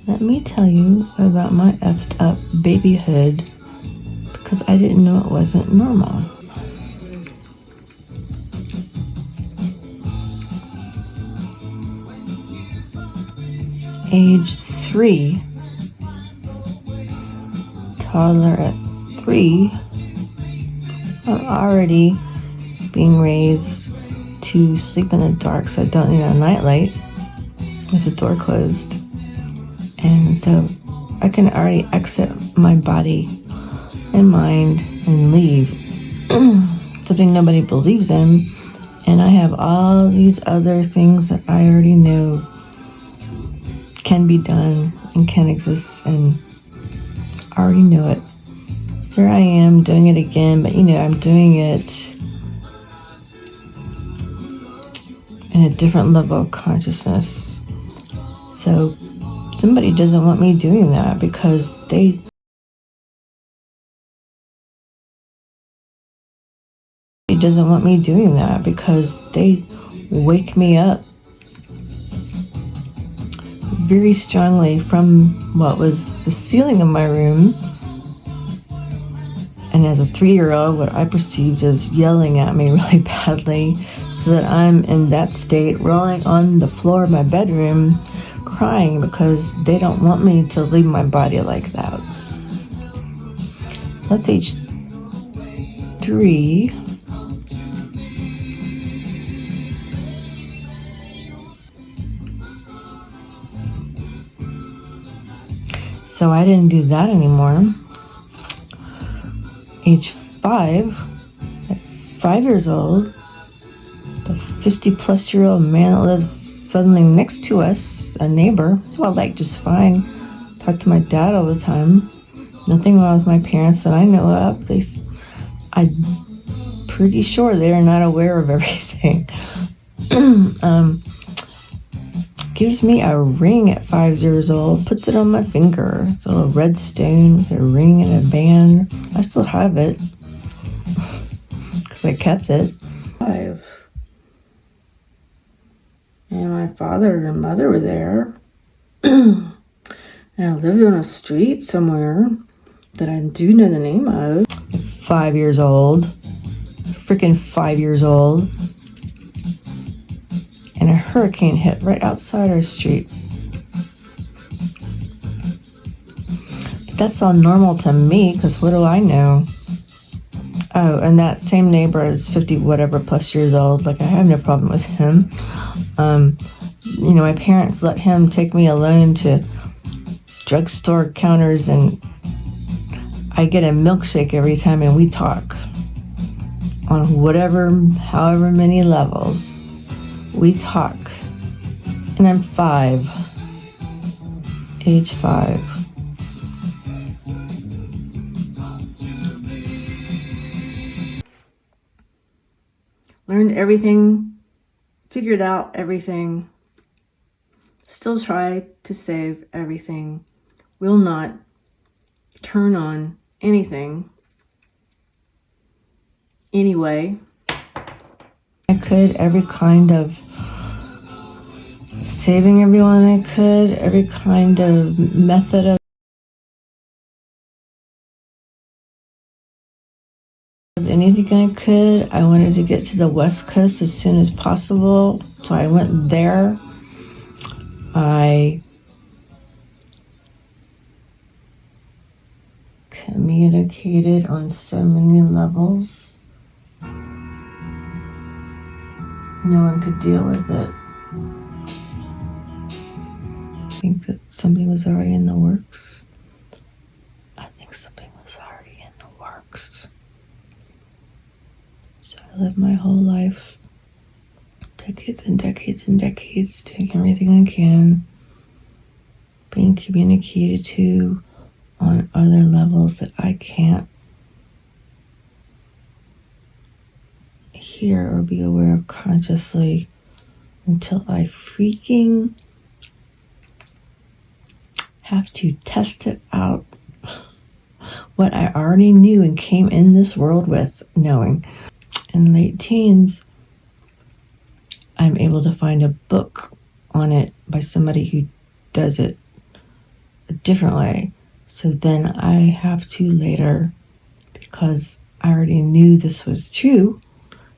Let me tell you about my effed up babyhood because I didn't know it wasn't normal. Age 3, toddler at 3, I'm already being raised to sleep in the dark, so I don't need a nightlight with the door closed. And so I can already exit my body and mind and leave. Something nobody believes in. And I have all these other things that I already know can be done and can exist, and I already know it. So here I am doing it again, but I'm doing it in a different level of consciousness. So somebody doesn't want me doing that because they doesn't want me doing that because they wake me up very strongly from what was the ceiling of my room, and as a 3-year-old, what I perceived as yelling at me really badly, so that I'm in that state, rolling on the floor of my bedroom, crying because they don't want me to leave my body like that. That's age 3. So I didn't do that anymore. Age 5, at 5 years old, the 50-plus-year-old man that lives suddenly next to us, a neighbor, so I like just fine. Talk to my dad all the time. Nothing wrong with my parents that I know of. I'm pretty sure they're not aware of everything. Gives me a ring at 5 years old, puts it on my finger. It's a little red stone with a ring and a band. I still have it because I kept it. 5. And my father and mother were there. And I lived on a street somewhere that I do know the name of. 5 years old. Freaking 5 years old. And a hurricane hit right outside our street. But that's all normal to me, because what do I know? Oh, and that same neighbor is 50 whatever plus years old. Like, I have no problem with him. My parents let him take me alone to drugstore counters, and I get a milkshake every time, and we talk on however many levels. We talk. And I'm 5. Age 5. Learned everything, figured out everything, still try to save everything, will not turn on anything anyway. I could, every kind of saving everyone I could, every kind of method of anything I could. I wanted to get to the West Coast as soon as possible, so I went there. I communicated on so many levels. No one could deal with it. I think that something was already in the works. So I lived my whole life, decades and decades and decades, doing everything I can, being communicated to on other levels that I can't hear or be aware of consciously until I freaking have to test it out. What I already knew and came in this world with knowing. In late teens, I'm able to find a book on it by somebody who does it a different way. So then I have to later, because I already knew this was true,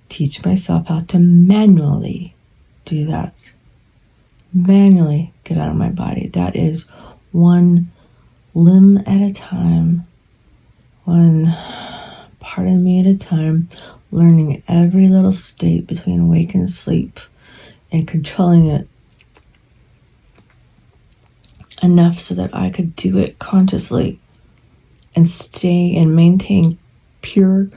teach myself how to manually do that. Manually get out of my body. That is one limb at a time, one part of me at a time, learning every little state between awake and sleep and controlling it enough so that I could do it consciously and stay and maintain pure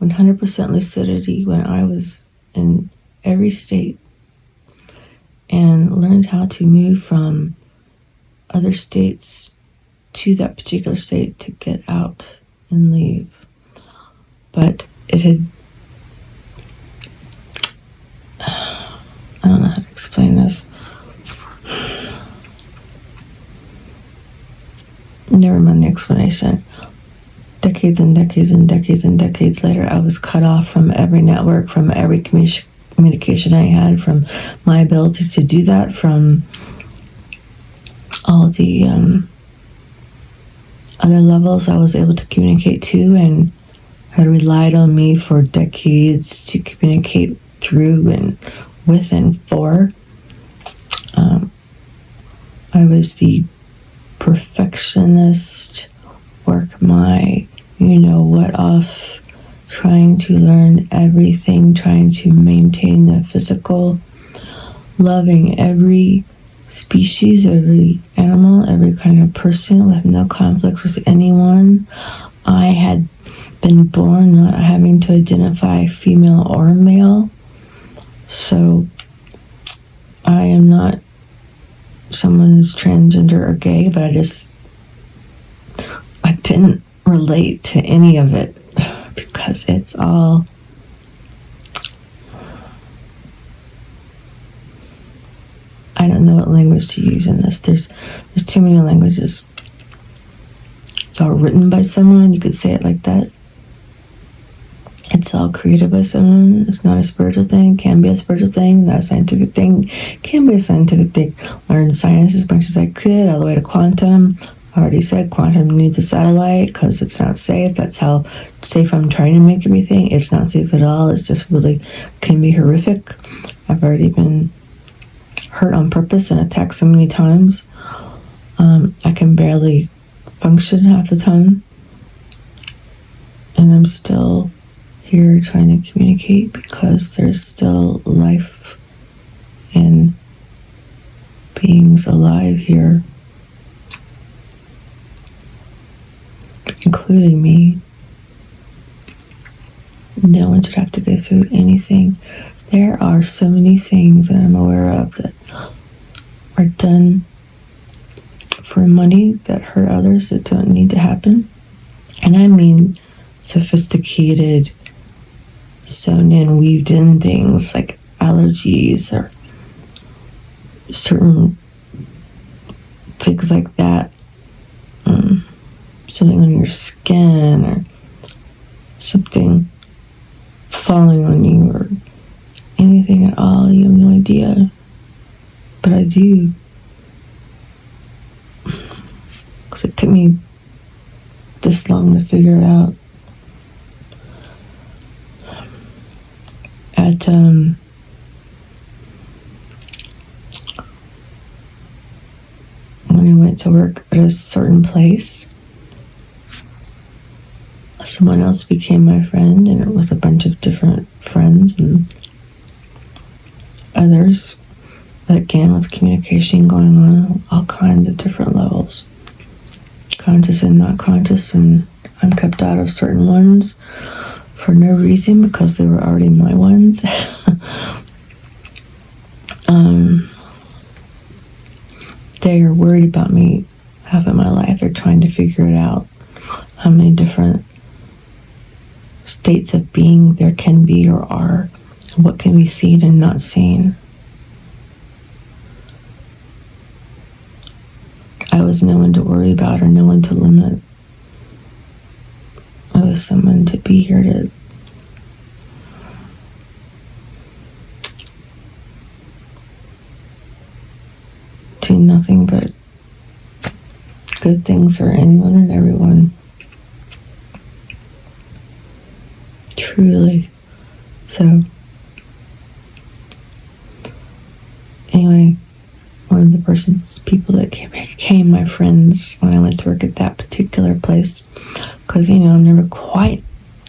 100% lucidity when I was in every state, and learned how to move from other states to that particular state to get out and leave. But it had, I don't know how to explain this. Never mind the explanation. Decades and decades and decades and decades later, I was cut off from every network, from every communication I had, from my ability to do that, from all the other levels I was able to communicate to and had relied on me for decades to communicate through and with and for. I was the perfectionist, work my what off, trying to learn everything, trying to maintain the physical, loving every species, every animal, every kind of person with no conflicts with anyone. I had been born not having to identify female or male, so I am not someone who's transgender or gay, but I didn't relate to any of it because it's all I don't know what language to use in this. There's too many languages. It's all written by someone, you could say it like that. It's all created by someone. It's not a spiritual thing, can be a spiritual thing, not a scientific thing, can be a scientific thing. Learned science as much as I could, all the way to quantum. I already said quantum needs a satellite because it's not safe. That's how safe I'm trying to make everything. It's not safe at all. It's just really can be horrific. I've already been hurt on purpose and attacked so many times. I can barely function half the time. And I'm still here trying to communicate because there's still life and beings alive here, including me. No one should have to go through anything. There are so many things that I'm aware of that are done for money that hurt others that don't need to happen. And I mean sophisticated, sewn in, weaved in things like allergies or certain things like that. Something on your skin or something falling on you or anything at all. You have no idea. But I do. Because it took me this long to figure it out. When I went to work at a certain place, someone else became my friend, and it was a bunch of different friends and others. Again, with communication going on, all kinds of different levels, conscious and not conscious, and I'm kept out of certain ones for no reason because they were already my ones. They are worried about me half of my life. They're trying to figure it out, how many different states of being there can be or are, what can be seen and not seen. I was no one to worry about or no one to limit. I was someone to be here to do nothing but good things for anyone and everyone. Truly. So, anyway, one of the people that became my friends when I went to work at that particular place, because, I'm never quite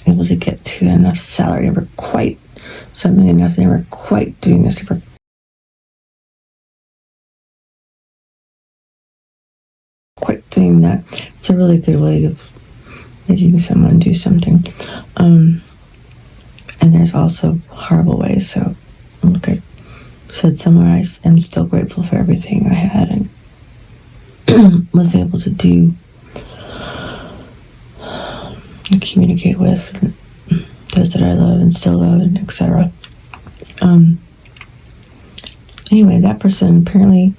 able to get to enough salary, never quite something enough, never quite doing this, never quite doing that. It's a really good way of making someone do something. And there's also horrible ways. So, like I said somewhere, I am still grateful for everything I had and was able to do and communicate with those that I love and still love, and etc. Anyway, that person apparently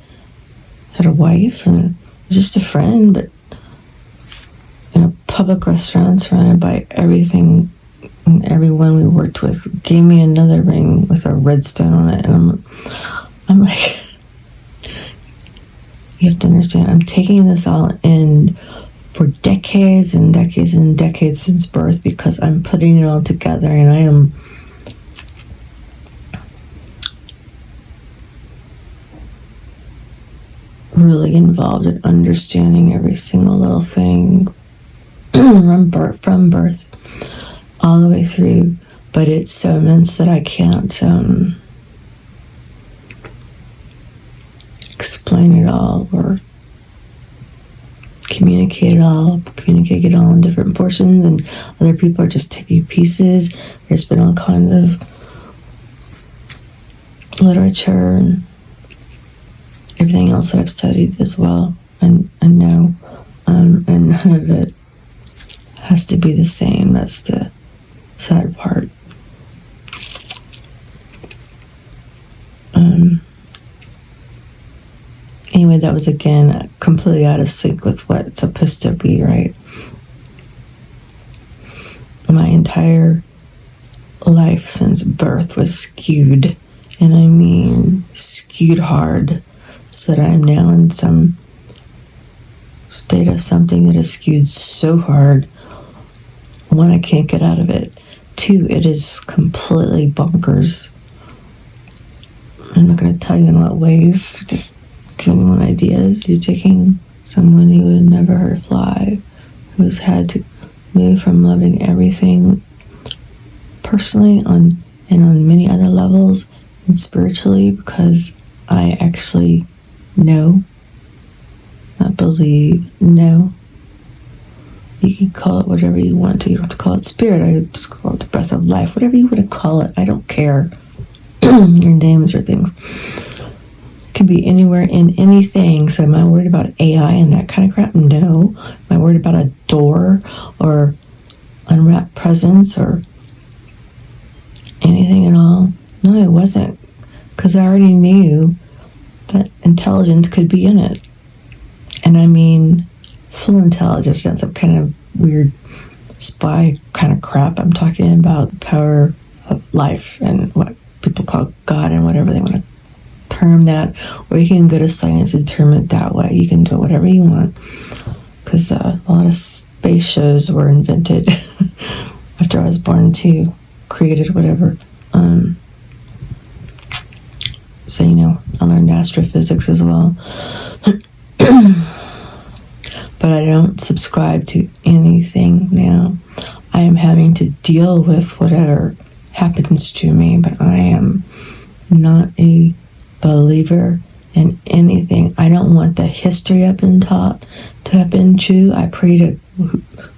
had a wife and was just a friend, but in a public restaurant surrounded by everything and everyone we worked with, gave me another ring with a red stone on it, and I'm like, you have to understand, I'm taking this all in for decades and decades and decades since birth, because I'm putting it all together, and I am really involved in understanding every single little thing from birth all the way through, but it's so immense that I can't explain it all or communicate it all in different portions, and other people are just taking pieces. There's been all kinds of literature and everything else that I've studied as well and know, and none of it has to be the same. That's the sad part. Anyway, that was again completely out of sync with what it's supposed to be, right? My entire life since birth was skewed, and I mean skewed hard, so that I'm now in some state of something that is skewed so hard. One, I can't get out of it. Two, it is completely bonkers. I'm not going to tell you in what ways, just giving one ideas. You're taking someone who would never hurt a fly, who's had to move from loving everything personally and on many other levels, and spiritually, because I actually know, not believe, know. You can call it whatever you want to. You don't have to call it spirit. I just call it the breath of life. Whatever you want to call it. I don't care. Your names or things. It can be anywhere in anything. So am I worried about AI and that kind of crap? No. Am I worried about a door or unwrapped presents or anything at all? No, I wasn't. Because I already knew that intelligence could be in it. And I mean full intelligence, not some kind of weird spy kind of crap. I'm talking about the power of life and what people call God and whatever they want to term that, or you can go to science and term it that way. You can do whatever you want, because a lot of space shows were invented after I was born too, created, whatever. So I learned astrophysics as well. But I don't subscribe to anything now. I am having to deal with whatever happens to me, but I am not a believer in anything. I don't want the history I've been taught to have been true. I pray to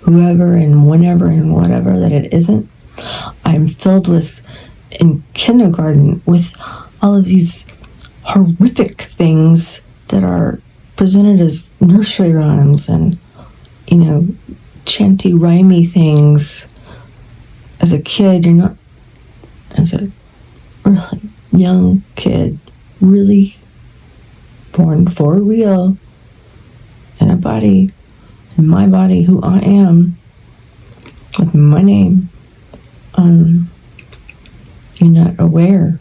whoever and whenever and whatever that it isn't. I'm filled with, in kindergarten, with all of these horrific things that are presented as nursery rhymes and, chanty, rhymey things. As a kid, as a really young kid, really born for real, in a body, in my body, who I am, with my name, you're not aware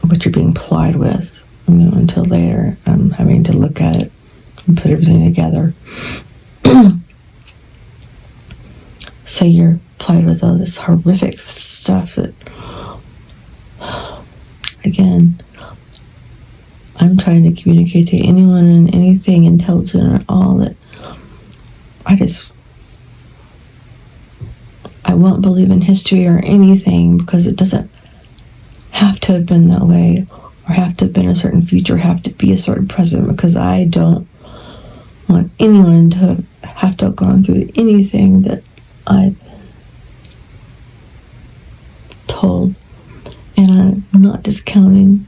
of what you're being plied with, until later I'm having to look at it and put everything together. Say you're plagued with all this horrific stuff that, again, I'm trying to communicate to anyone and anything intelligent at all that I won't believe in history or anything, because it doesn't have to have been that way, or have to have been a certain future, have to be a certain present, because I don't want anyone to have to have gone through anything that I've been told. And I'm not discounting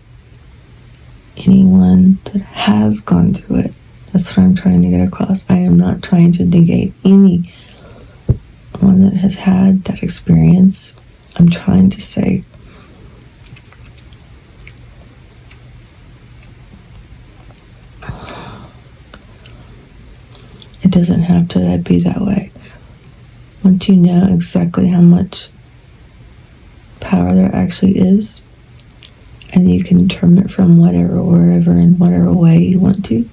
anyone that has gone through it. That's what I'm trying to get across. I am not trying to negate anyone that has had that experience. I'm trying to say it doesn't have to be that way. Once you know exactly how much power there actually is, and you can term it from whatever, wherever, in whatever way you want to.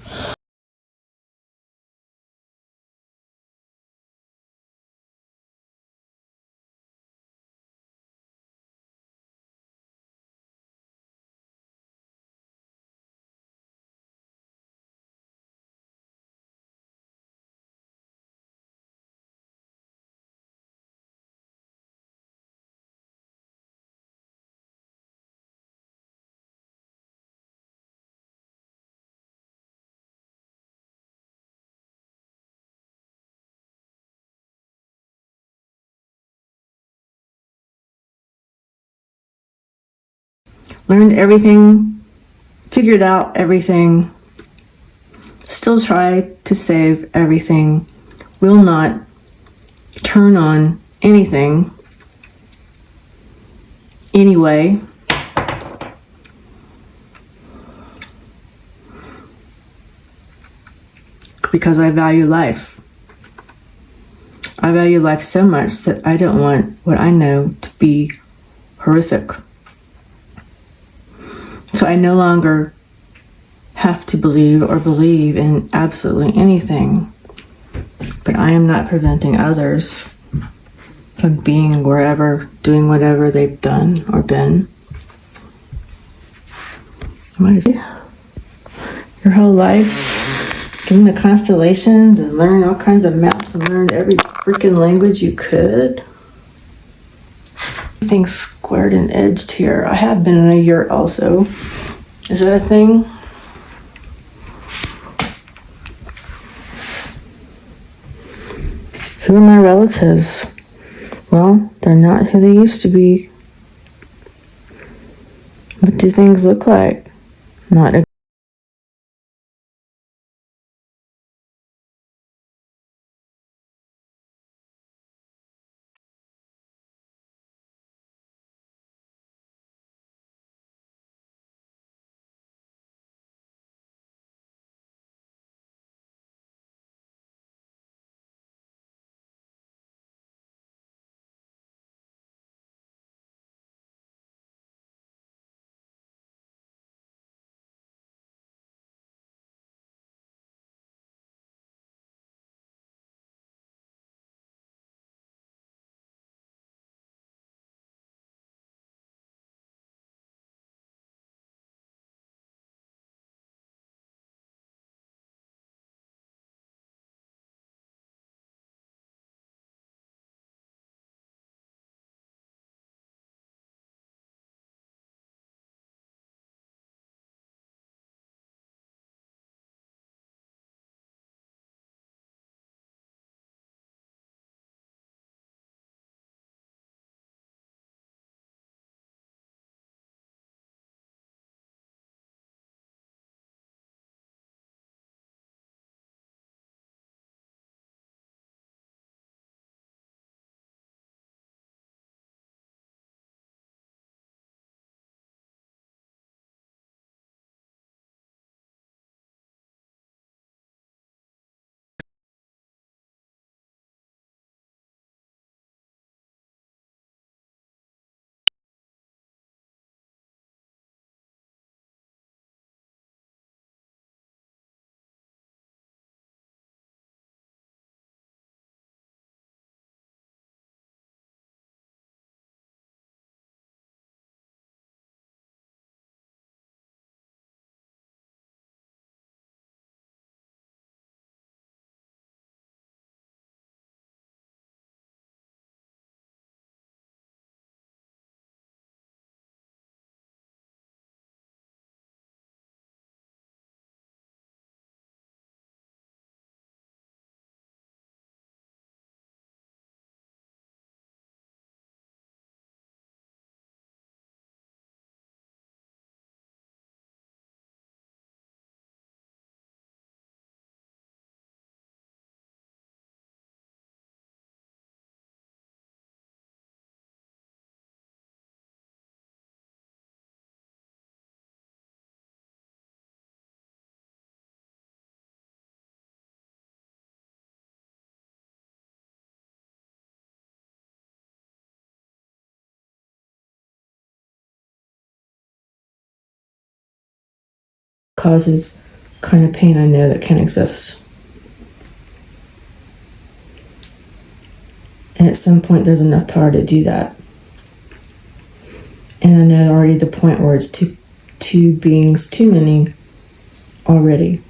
Learned everything, figured out everything, still try to save everything, will not turn on anything anyway. Because I value life. I value life so much that I don't want what I know to be horrific. So I no longer have to believe in absolutely anything. But I am not preventing others from being wherever, doing whatever they've done or been. What is it? Your whole life, getting the constellations and learn all kinds of maps and learn every freaking language you could. Everything's squared and edged here. I have been in a yurt also. Is that a thing? Who are my relatives? Well, they're not who they used to be. What do things look like? Not causes kind of pain I know that can exist. And at some point, there's enough power to do that. And I know already the point where it's two beings too many already.